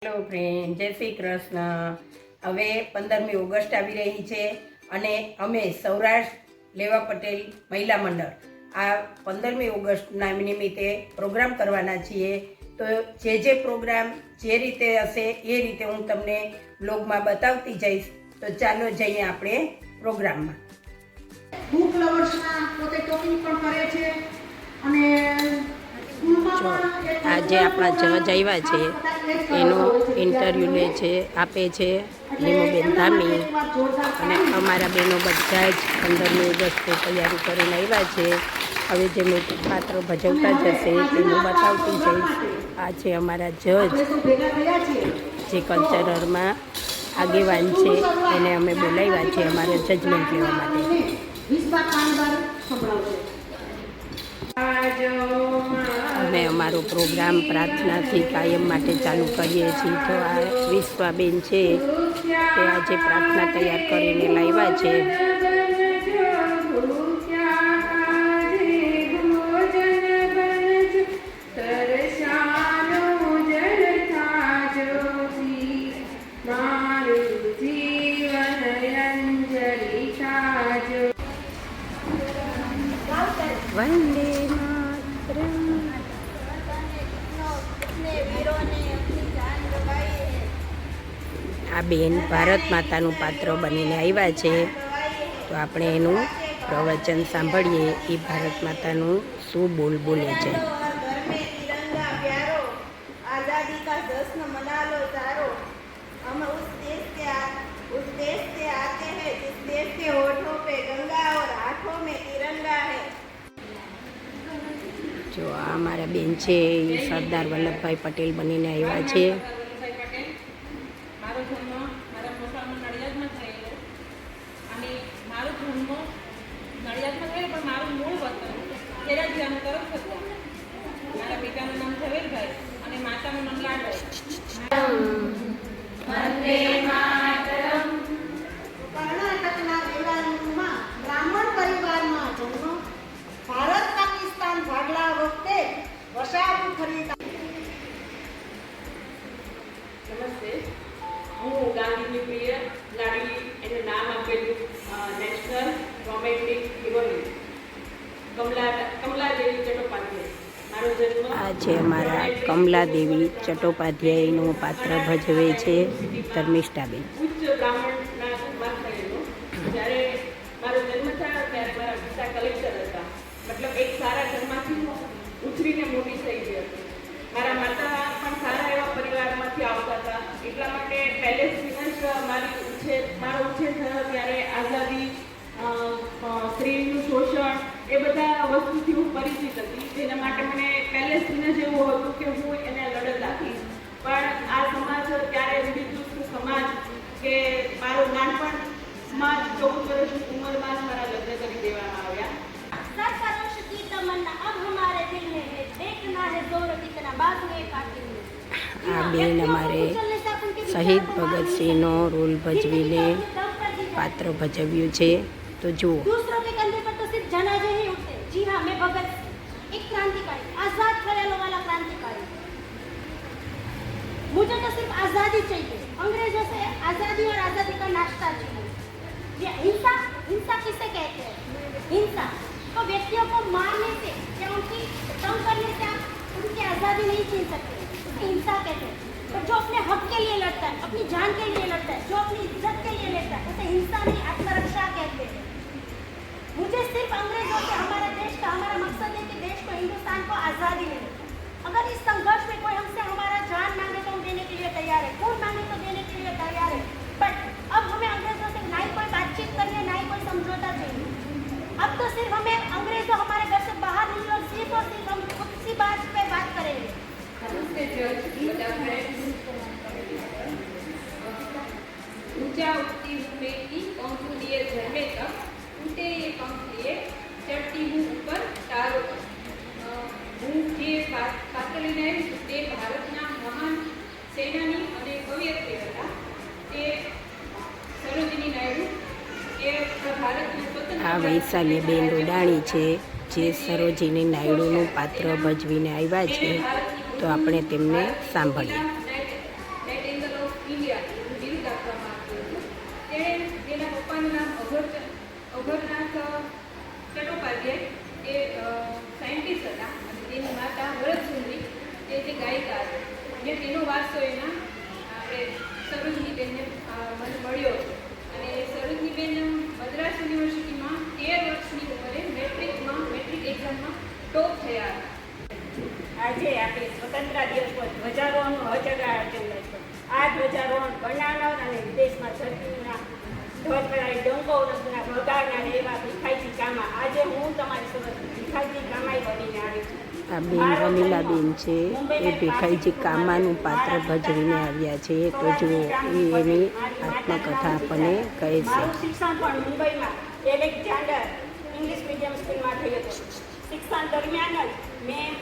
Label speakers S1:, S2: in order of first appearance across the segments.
S1: Hello friend, જય શ્રી કૃષ્ણ. હવે 15મી August આવી રહી છે અને અમે સૌરાષ્ટ્ર લેવા પટેલ મહિલા મંડળ આ 15મી ઓગસ્ટના નિમિત્તે પ્રોગ્રામ કરવાના છીએ. તો જે પ્રોગ્રામ જે રીતે હશે એ રીતે હું તમને બ્લોગમાં બતાવતી જઈશ. તો ચાલો જઈએ આપણે પ્રોગ્રામમાં.
S2: બુક લવર્સના પોતે ટોકિંગ પણ કરે છે અને
S1: આજે આપણા જજ આવ્યા છે એનો ઇન્ટરવ્યૂ લે છે આપે છે લીમુબેન ધામી અને અમારા બહેનો બધા જ 15મી ઓગસ્ટે તૈયારી કરીને આવ્યા છે. હવે જે મેં પાત્ર ભજવતા જશે તેનું બતાવતી જઈશ. આ છે અમારા જજ જે કલ્ચરલમાં આગેવાન છે, એને અમે બોલાવ્યા છે અમારે જજમેન્ટ લેવા માટે. અમે અમારો પ્રોગ્રામ પ્રાર્થનાથી કાયમ માટે ચાલુ કરીએ છીએ. તો આ વિશ્વાબેન છે તે આજે પ્રાર્થના તૈયાર કરીને લાવ્યા છે. વંદે માતરમ. આ બેન ભારત માતાનું પાત્ર બનીને આવ્યા છે. તો આપણે એનું પ્રવચન સાંભળીએ. એ ભારત માતાનું શું બોલે છે. જો આ અમારા બેન છે એ સરદાર વલ્લભભાઈ પટેલ બનીને આવ્યા છે.
S3: મારો જન્મ મારા મોસામાં નડિયાદમાં થયેલો અને મારો જન્મ નડિયાદમાં થયેલો, પણ મારું મૂળ વતન ખેડા તરફ હતું. મારા પિતાનું નામ ઝવેરભાઈ અને માતાનું નામ લાડભાઈ.
S2: કર્ણાટકના બેંગાલુરુમાં બ્રાહ્મણ પરિવારમાં જન્મ. ભારત પાકિસ્તાન ભાગલા વખતે વસાવું ખરીદા.
S3: નમસ્તે, હું ગાંધીની પ્રિય લાડલી એનું નામ આપેલું national romantic heroine Kamaladevi Chattopadhyay. મારો જન્મ
S1: આ છે અમારા કમલાદેવી ચટ્ટોપાધ્યાયનું પાત્ર ભજવે છે ધર્મિષ્ઠાબેન.
S3: ઉચ્ચ બ્રાહ્મણના કુમાર થયેલો. જ્યારે મારો જન્મ થયો ત્યારે મારા પિતા કલેક્ટર હતા. મતલબ એક સારા ઘરમાંથી ઉછરીને મોટી થઈ ગઈ હતી. મારા માતા પણ સારા એવા પરિવારમાંથી આવતા હતા. એટલા માટે પહેલેથી જ મારો ઉછેર થયો ત્યારે આઝાદી, સ્ત્રીનું શોષણ એ બધા વસ્તુથી હું પરિચિત હતી. જેના માટે મને પહેલેથી જ એવું હતું કે હું એને લડત આપીશ. પણ આ સમાજ ત્યારે વિદ્યુત સમાજ કે મારું નાનપણમાં 14 વર્ષની ઉંમરમાં જ મારા લગ્ન કરી દેવામાં આવ્યા.
S4: सरफरोश की तमन्ना अब हमारे दिल में है, देखना है जोर कितना बाजुए कातिल में.
S1: આ બેન અમારે શહીદ ભગતસિંહનો રોલ ભજવીને પાત્ર ભજવ્યું છે. તો જુઓ.
S4: दूसरों के कंधे पर तो सिर्फ जनाजे ही उठते. जी हाँ, मैं भगत सिंह, एक क्रांतिकारी, आजाद करेलो वाला क्रांतिकारी. मुझे तो सिर्फ आज़ादी चाहिए. अंग्रेजों से आज़ादी और आज़ादी का नाश्ता चाहिए. ये हिंसा, हिंसा किसे कहते हैं? हिंसा तो व्यक्तियों को मारने से या उनकी तंग करने से आप उनकी आज़ादी नहीं छीन सकते. उसे हिंसा कहते हैं. तो जो अपने हक के लिए लड़ता है, अपनी जान के लिए लड़ता है, जो अपनी इज्जत के लिए लड़ता है, उसे हिंसा नहीं आत्मरक्षा कहते हैं. मुझे सिर्फ अंग्रेजों से हमारा देश का हमारा मकसद है कि देश को, हिंदुस्तान को आज़ादी मिले. अगर इस संघर्ष में कोई हमसे हमारा जान मांगे तो हम देने के लिए तैयार है, खून मांगे तो देने के लिए तैयार है. बट अब हमें अंग्रेजों से ना ही कोई बातचीत करनी है, ना ही कोई समझौता चाहिए. अब तो सिर्फ हमें अंग्रेजों हमारे घर से बाहर निकले और सिर्फ हम उसी बात पे बात करेंगे.
S3: नमस्ते जज, બધા ऊंचा उठती हूँ मैं की पंख लिए झरने तक, टूटे ये पंख लिए चढ़ती हूँ ऊपर तारों तक. હું જે પાત્ર લઈને આવી છું તે ભારતના મહાન સેનાની અને કવિયત્રી હતા. તે સરોજિની નાયડુ. એ ભારતનું સ્વતંત્ર
S1: આ વૈશાલીબેન રૂડાણી છે જે સરોજિની નાયડુનું પાત્ર ભજવીને આવ્યા છે. તો આપણે તેમને સાંભળીએ.
S3: ઇન્ડિયા બિરુદ આપવામાં આવ્યું હતું. તેણે તેના પપ્પાનું નામ અઘરનાથ ચટ્ટોપાધ્યાય એ સાયન્ટિસ્ટ હતા અને તેની માતા વરદસુંદરી તે જે ગાયિકા હતી અને તેનો વારસો એના આપણે સરોજનીબેનને મને મળ્યો હતો. અને સરોજનીબેન મદ્રાસ યુનિવર્સિટીમાં 13 વર્ષની ઉંમરે મેટ્રિક એક્ઝામમાં ટોપ થયા હતા.
S5: આજે આપણે સ્વતંત્રતા દિવસ પર ધ્વજારોહણનો હચગાળ છે. આ ધ્વજારોહણ કરનાર અને વિદેશમાં ધરતીના ધ્વજ કરાવી ડંકો વગાડનાર એવા ભીખાઈજી કામા. આજે હું તમારી સમક્ષ ભીખાઈજી કામાઈ બનીને આવી છું.
S1: આ બેન રમીલાબેન છે એ ભીખાઈજી કામાનું પાત્ર ભજવીને આવ્યા છે. તો જુઓ એ એની આત્મકથા આપણને કહે છે.
S5: મારું શિક્ષણ પણ મુંબઈમાં એલેક્ઝાન્ડર ઇંગ્લિશ મીડિયમ સ્કૂલમાં થયું હતું. શિક્ષણ દરમિયાન જ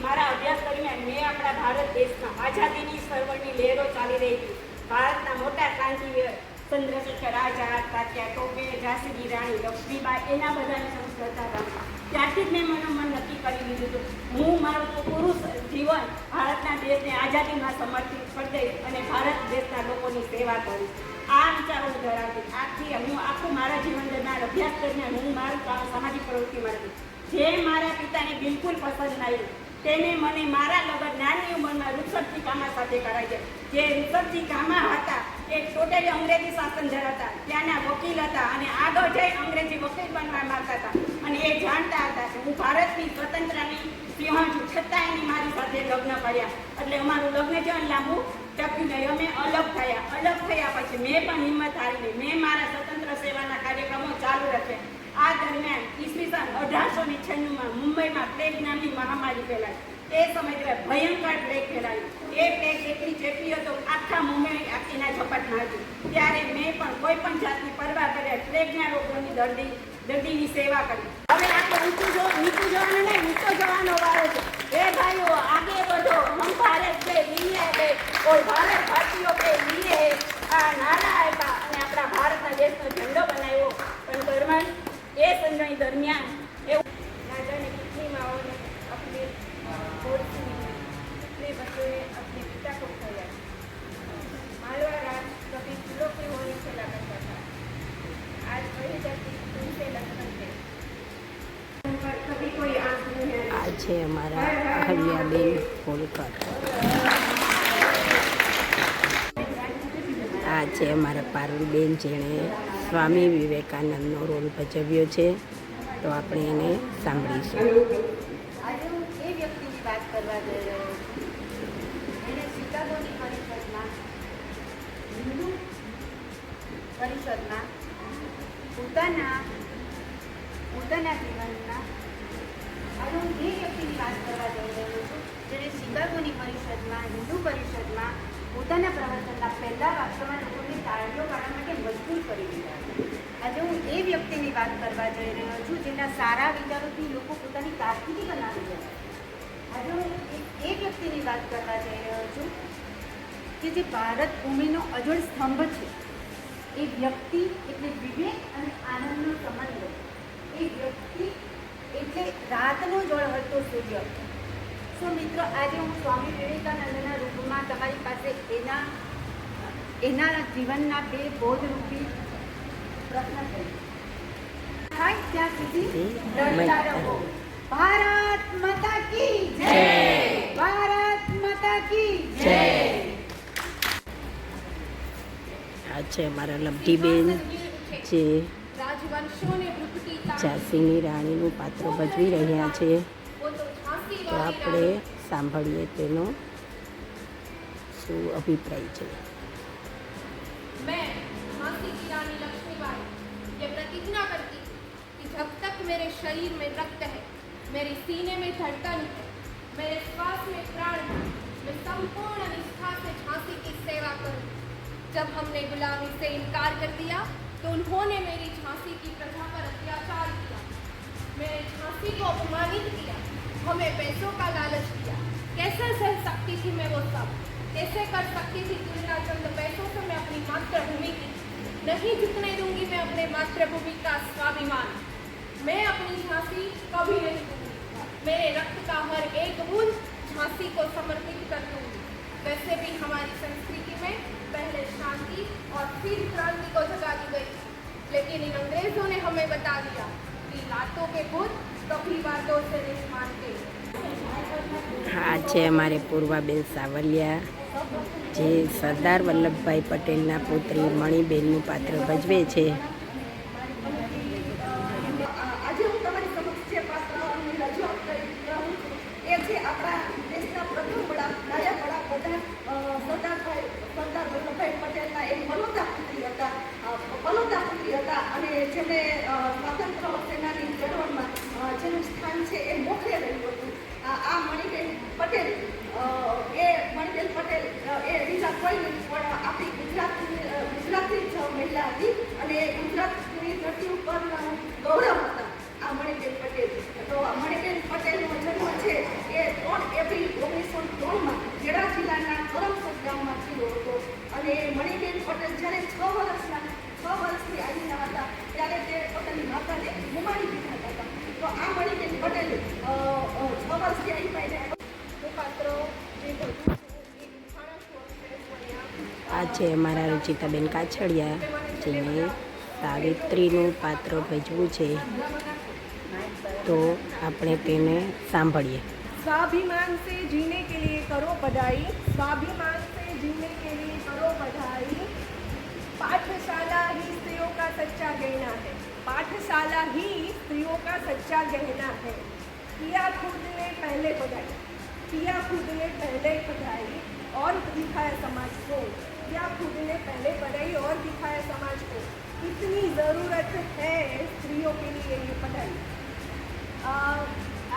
S5: મારા અભ્યાસ દરમિયાન મેં આપણા ભારત દેશમાં આઝાદીની ચળવળની લહેરો ચાલી રહી હતી. ભારતના મોટા ક્રાંતિવીર ચંદ્રશેખર આઝાદ, તાત્યા ટોપે, ઝાંસીની રાણી લક્ષ્મીબાઈ એના બધાને સંસ્કૃતતા હતા. ત્યારથી જ મેં મનોમન નક્કી કરી લીધું હતું હું મારું પુરુષ જીવન ભારતના દેશને આઝાદીમાં સમર્પિત કરી દઈશ અને ભારત દેશના લોકોની સેવા કરીશ. આ વિચારો હું ધરાવતી. આથી હું આખું મારા જીવન દરમિયાન અભ્યાસ દરમિયાન હું મારું સામાજિક પ્રવૃત્તિમાં હતી. જે મારા પિતાને બિલકુલ પસંદ ન આવ્યું તેને મને મારા લગ્ન નાની ઉંમરમાં રૂપસરજી કામા સાથે કરાય છે. જે રૂપસરજી કામા હતા એ ટોટલી અંગ્રેજી શાસન ધરાવતા ત્યાંના વકીલ હતા અને આગળ જઈ અંગ્રેજી વકીલ બનવા માંગતા હતા અને એ જાણતા હતા કે હું ભારતની સ્વતંત્રની સિંહણ છું, છતાં એની મારી સાથે લગ્ન કર્યા. એટલે અમારું લગ્ન છે લાંબુ ટક્યું નહીં. અમે અલગ થયા પછી મેં પણ હિંમત હારીને મેં મારા સ્વતંત્ર સેવાના કાર્યક્રમો ચાલુ રાખ્યા. આ દરમિયાન ઈસવીસન 1896માં મુંબઈમાં પ્લેગ નામની મહામારી ફેલાઈ. એ સમય દરમિયાન ભયંકર પ્લેગ ફેલાઈ. એ પ્લેગ એટલી ચેપી હતો આખા મુંબઈ આખીના ઝપટમાં હતી. ત્યારે મેં પણ કોઈ પણ જાતની પરવા કર્યા પ્લેગના રોગોની દર્દીની સેવા કરી. હવે આપણે નીચું જોવાનું નહીં, નીચો જવાનો વારો છે. એ ભાઈઓ આગે વધો, હમ ભારત કે લીએ હે, ઓર ભારત ભારતીયો કે લીએ હે. આ નારા આપ્યા અને આપણા ભારતના દેશનો ઝંડો બનાવ્યો. પણ દરમિયાન એ સંજય દરમિયાન એવું ना जाने कितनी माओं ने अपने कितने बच्चों ने अपने पिता को खोया. मालवा राज कभी फूलों की होली खेला करता था. आज वही धरती उनसे लखन है. कभी कोई आंख नहीं है.
S1: આ છે અમારા અહલ્યાબેન હોલકર. આ છે અમારા પારુલબેન જેણે સ્વામી વિવેકાનંદનો રોલ ભજવ્યો છે. તો આપણે એને સાંભળીશું.
S6: આજે હું એ વ્યક્તિની વાત કરવા જઈ રહ્યો છું એને શિકાગોની પરિષદમાં હિન્દુ પરિષદમાં પોતાના જીવનના આજે હું એ વ્યક્તિની વાત કરવા જઈ રહ્યો છું જેણે શિકાગોની પરિષદમાં હિન્દુ પરિષદમાં પોતાના પ્રવચનના પહેલા વાક્યમાં લોકોને તાળીઓ પાડવા માટે મજબૂર કરી દીધા હતા. આજે હું એ વ્યક્તિની વાત કરવા જઈ રહ્યો છું જેના સારા વિચારોથી લોકો પોતાની કારકિર્દી બનાવી રહ્યા છે. આજે હું એ વ્યક્તિની વાત કરવા જઈ રહ્યો છું કે જે ભારત ભૂમિનો અજોડ સ્તંભ છે. એ વ્યક્તિ એટલે વિવેક અને આનંદનો સમન્વય. એ વ્યક્તિ એટલે રાતનો ઝળહળતો સૂર્ય. સો મિત્રો આજે હું સ્વામી વિવેકાનંદના રૂપમાં તમારી પાસે એના જીવનના 2 બોધરૂપી પ્રશ્ન કરીશ. થાય ત્યાં સુધી લડતા રહો. ભારત માતા કી જય. ભારત માતા કી જય.
S1: આ છે અમારા લબ્ધીબેન જે ઝાંસીની રાણીનું પાત્ર ભજવી રહ્યા છે. તો આપણે સાંભળીએ તેનો શું અભિપ્રાય છે.
S7: मैं झांसी की रानी लक्ष्मीबाई ये प्रतिज्ञा करती हूँ कि जब तक मेरे शरीर में रक्त है, मेरे सीने में धड़कन है, मेरे श्वास में प्राण है, मैं संपूर्ण निष्ठा से झांसी की सेवा करूँ. जब हमने गुलामी से इनकार कर दिया तो उन्होंने मेरी झांसी की प्रजा पर अत्याचार किया, मेरे झांसी को अपमानित किया, हमें पैसों का लालच किया. कैसे सह सकती थी मैं वो सब? कैसे कर सकती थी तुलना चंद पैसों से मैं अपनी मातृभूमि की? नहीं झुकने दूंगी मैं अपने मातृभूमि का स्वाभिमान. मैं अपनी झांसी कभी नहीं दूंगी. मेरे रक्त का हर एक बूंद झांसी को समर्पित कर दूंगी. वैसे भी हमारी संस्कृति में पहले शांति की और फिर क्रांति को जगा दी गई। लेकिन इन अंग्रेजों ने हमें बता दिया कि लातों के बुत कभी बातों से नहीं मानते।
S1: આ છે અમારે પૂર્વાબેન સાવલિયા, જે સરદાર વલ્લભભાઈ પટેલના પુત્રી મણિબેનનું પાત્ર ભજવે છે.
S2: આજે હું તમારી સમક્ષ જે પાત્રની રજૂઆત કરી રહું છું એ છે આપણા દેશના પ્રથમ નાયક વડાપ્રધાન સરદાર વલ્લભભાઈ પટેલના એક બલોદા પુત્રી હતા અને જેમને સ્વાતંત્ર્ય સેનાની ચળવળમાં જેનું સ્થાન છે એ મોખરે રહ્યું હતું. આ મણિબેન પટેલ એ બીજા કોઈ નહીં પણ આપણી ગુજરાતી જ મહિલા હતી અને ગુજરાતની ધરતી ઉપર ગૌરવ હતા આ મણિબેન પટેલ. તો મણિબેન પટેલનો જન્મ છે એ 3 એપ્રિલ 1903માં ખેડા જિલ્લાના કરમસદ ગામમાં થયો હતો. અને મણિબેન પટેલ જ્યારે 6 વર્ષની આયુના હતા ત્યારે તે પોતાની માતાને ગુમાવી દીધા હતા. તો આ મણિબેન પટેલ 6 વર્ષની આયુ પાઈને
S7: પાત્રો જે ભજવું છું એ
S1: આ છે અમારા રુચિતાબેન કાછડિયા, જેને સાવિત્રીનું પાત્ર ભજવું છે. તો આપણે તેને સાંભળીએ.
S3: स्वाभिमान से जीने के लिए करो पढ़ाई, स्वाभिमान से जीने के लिए करो पढ़ाई। पाठशाला ही स्त्रियों का सच्चा गहना है, पाठशाला ही स्त्रियों का सच्चा गहना है। किया खुद ने पहले पढ़ाई, किया खुद ने पहले पढ़ाई और दिखाया समाज को, किया खुद ने पहले पढ़ाई और दिखाया समाज को। इतनी ज़रूरत है स्त्रियों के लिए ये पढ़ाई।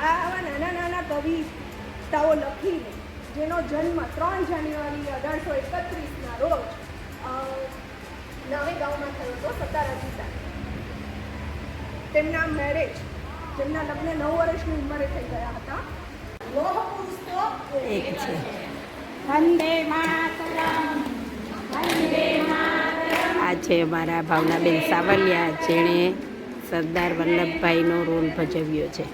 S3: આવા નાના નાના કવિતાઓ લખીને જેનો જન્મ 3 જાન્યુઆરી 1831ના રોજ નવેગાંવમાં થયો હતો, સતારા જિલ્લા. તેમના મેરેજ, તેમના લગ્ન 9 વર્ષની ઉંમરે થઈ ગયા હતા. લોહ પુરુષ તો
S1: એક છે.
S4: વંદે માતરમ, વંદે માતરમ.
S1: આ છે અમારા ભાવનાબેન સાવલિયા, જેણે સરદાર વલ્લભભાઈનો રોલ ભજવ્યો છે.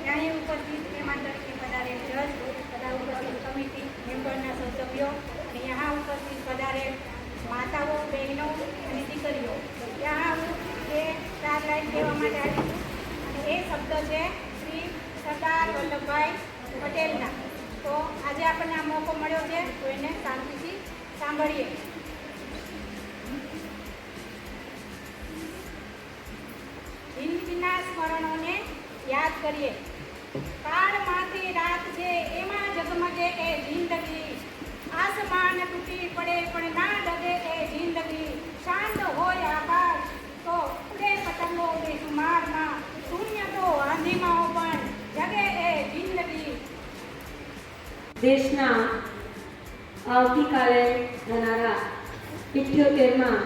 S6: ન્યાય ઉપરથી મહેમાન તરીકે પધારેલ જજ, તથા ઉપરથી કમિટી મેમ્બરના સૌ સભ્યો અને यहाँ ઉપરથી પધારેલ માતાઓ, બહેનો અને દીકરીઓ, ત્યાં હું એ 4 લાઈન કહેવા માટે આવી છું. અને એ શબ્દ છે શ્રી સરદાર વલ્લભભાઈ પટેલના. તો આજે આપણને આ મોકો મળ્યો છે તો એને શાંતિથી સાંભળીએ. જિંદગીના સ્મરણોને યાદ કરીએ. કાળમાંથી રાત છે એમાં ઝગમગે એ જિંદગી, આસમાન તૂટી પડે પણ ના ડગે એ જિંદગી, શાંત હોય આકાશ તો ઉડે પતંગો ઉડે સુમારમાં, શૂન્ય તો આંધીમાં પણ જગે એ જિંદગી.
S8: દેશના આવતીકાલે થનારા 78માં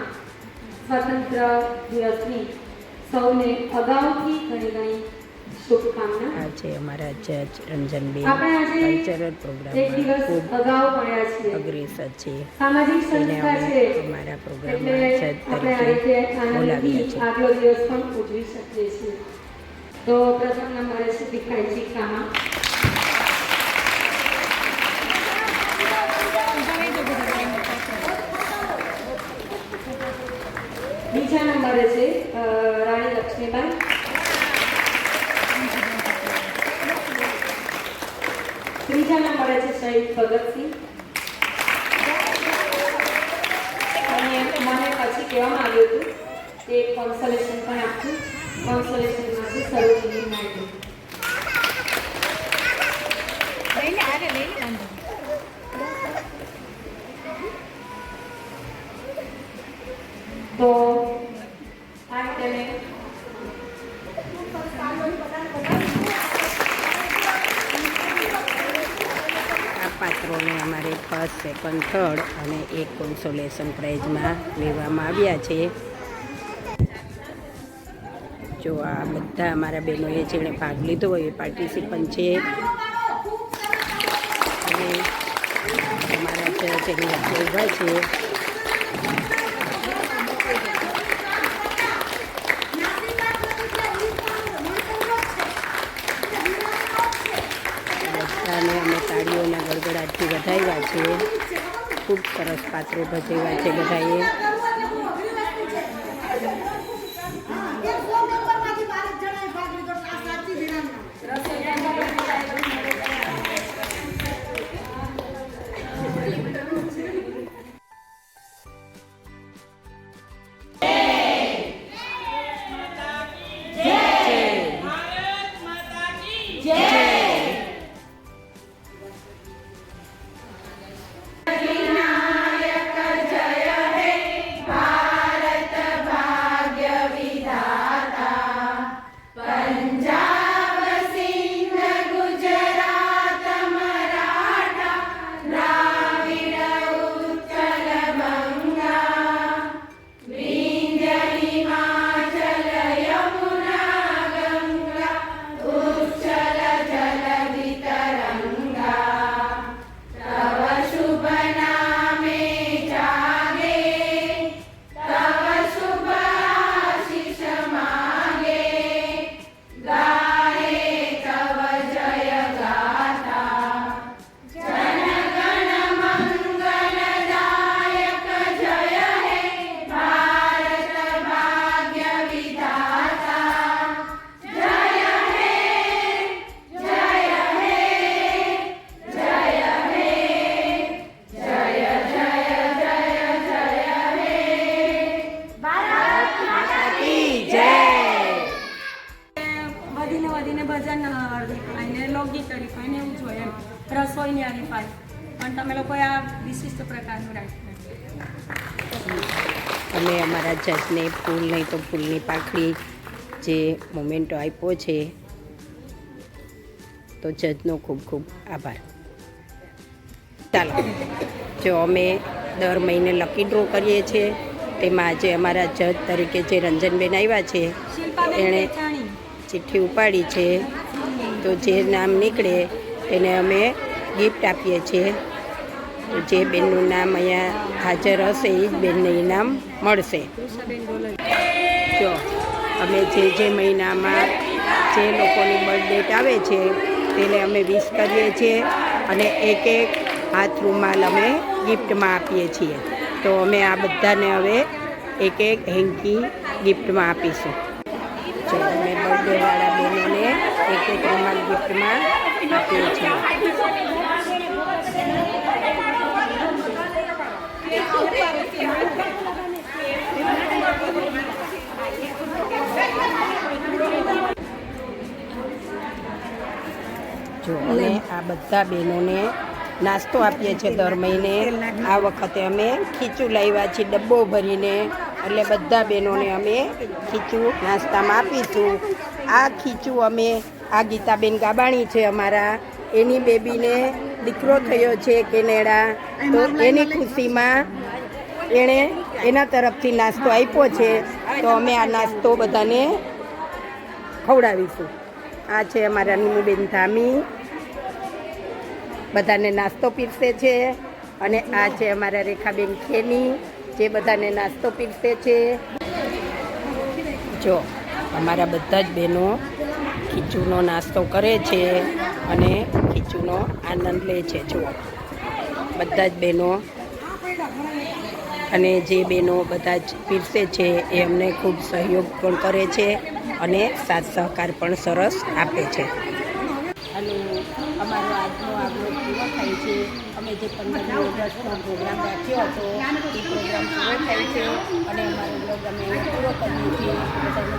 S8: સ્વતંત્ર દિવસની સૌને અગાઉથી ઘણી ઘણી શુભકામના.
S1: આ છે અમારા જજ રંજનબેન,
S8: આપણે આજે
S1: કલ્ચરલ
S8: એક
S1: પ્રોગ્રામમાં
S8: દિવસ
S1: ખૂબ
S8: અગાઉ મળ્યા છીએ.
S1: અગ્રેસર છે.
S8: સામાજિક
S1: તેને
S8: સંસ્થા
S1: અમે
S8: છે
S1: અમારા
S8: એટલે
S1: પ્રોગ્રામમાં જજ
S8: આપણે આ રીતે
S1: તરીકે બોલાવ્યા
S8: આનંદથી
S1: છે.
S8: આગલો દિવસ પણ ઉજવી શકીએ છીએ. તો પ્રથમ નંબરે છે ભીખાઈજી કામા. બીજા નંબરે છે રાણી લક્ષ્મીબાઈ. ત્રીજા નંબરે છે શહીદ ભગતસિંહ. અને મને પછી કહેવામાં આવ્યું હતું કે કોન્સોલેશન પણ આપશું. કોન્સોલેશનમાં છે સરોજિની નાયડુ. તો આ તેને
S1: આ પાત્રોને અમારે ફર્સ્ટ, સેકન્ડ, થર્ડ અને એક કોન્સોલેશન પ્રાઇઝમાં લેવામાં આવ્યા છે. જો આ બધા અમારા બહેનોએ જેણે ભાગ લીધો હોય એ પાર્ટિસિપન્ટ છે. અને અમારા જજ એની વચ્ચે ઊભા છે. બધાને અમે તાળીઓના ગડગડાટથી વધાવ્યા છે. ખૂબ સરસ પાત્રો ભજવ્યા છે બધાએ.
S5: વધીને ભજન અને લોકગીત હરીફાઈ ને એવું જોઈએ એમ રસોઈની હરીફાઈ પણ તમે લોકોએ આ વિશિષ્ટ પ્રકારનું રાખ્યું.
S1: અમે અમારા જજને ફૂલ નહીં તો ફૂલની પાંખડી જે મોમેન્ટો આપ્યો છે તો જજનો ખૂબ ખૂબ આભાર. ચાલો, જો અમે દર મહિને લકી ડ્રો કરીએ છીએ, તેમાં આજે અમારા જજ તરીકે જે રંજનબેન આવ્યા છે એણે ચિઠ્ઠી ઉપાડી છે, તો જે નામ નીકળે એને અમે ગિફ્ટ આપીએ છીએ. તો જે બેનનું નામ અહીંયા હાજર હશે એ જ બેનને ઇનામ મળશે. જો અમે જે મહિનામાં જે લોકોની બર્થડેટ આવે છે તેને અમે વિશ કરીએ છીએ અને એક હાથ રૂમાલ અમે ગિફ્ટમાં આપીએ છીએ. તો અમે આ બધાને હવે એક હેન્કી ગિફ્ટમાં આપીશું. જો અમે બર્થડેવાળા બહેનોને એક રૂમાલ ગિફ્ટમાં આપીએ છીએ. જો અમે આ બધા બહેનોને નાસ્તો આપીએ છીએ દર મહિને. આ વખતે અમે ખીચું લાવ્યા છીએ ડબ્બો ભરીને, એટલે બધા બહેનોને અમે ખીચું નાસ્તામાં આપીશું. આ ખીચું અમે આ ગીતાબેન ગાબાણી છે અમારા, એની બેબીને દીકરો થયો છે કેનેડા, તો એની ખુશીમાં એણે એના તરફથી નાસ્તો આપ્યો છે, તો અમે આ નાસ્તો બધાને ખવડાવીશું. આ છે અમારા નીમુબેન ધામી, બધાને નાસ્તો પીરસે છે. અને આ છે અમારા રેખાબેન ખેની, જે બધાને નાસ્તો પીરસે છે. જો અમારા બધા જ બહેનો ખીચુનો નાસ્તો કરે છે અને ખીચુનો આનંદ લે છે. જો બધા જ બહેનો અને જે બહેનો બધા જ પીરસે છે એ અમને ખૂબ સહયોગ પણ કરે છે અને સાથ સહકાર પણ સરસ આપે છે. અને અમારો આજનો આગલો પૂરો થાય છે. અમે જે 15મી ઓગસ્ટનો પ્રોગ્રામ રાખ્યો હતો એ પ્રોગ્રામ પૂરો થાય છે અને અમારો બ્લોગ અમે પૂરો કરીએ છીએ. બધાને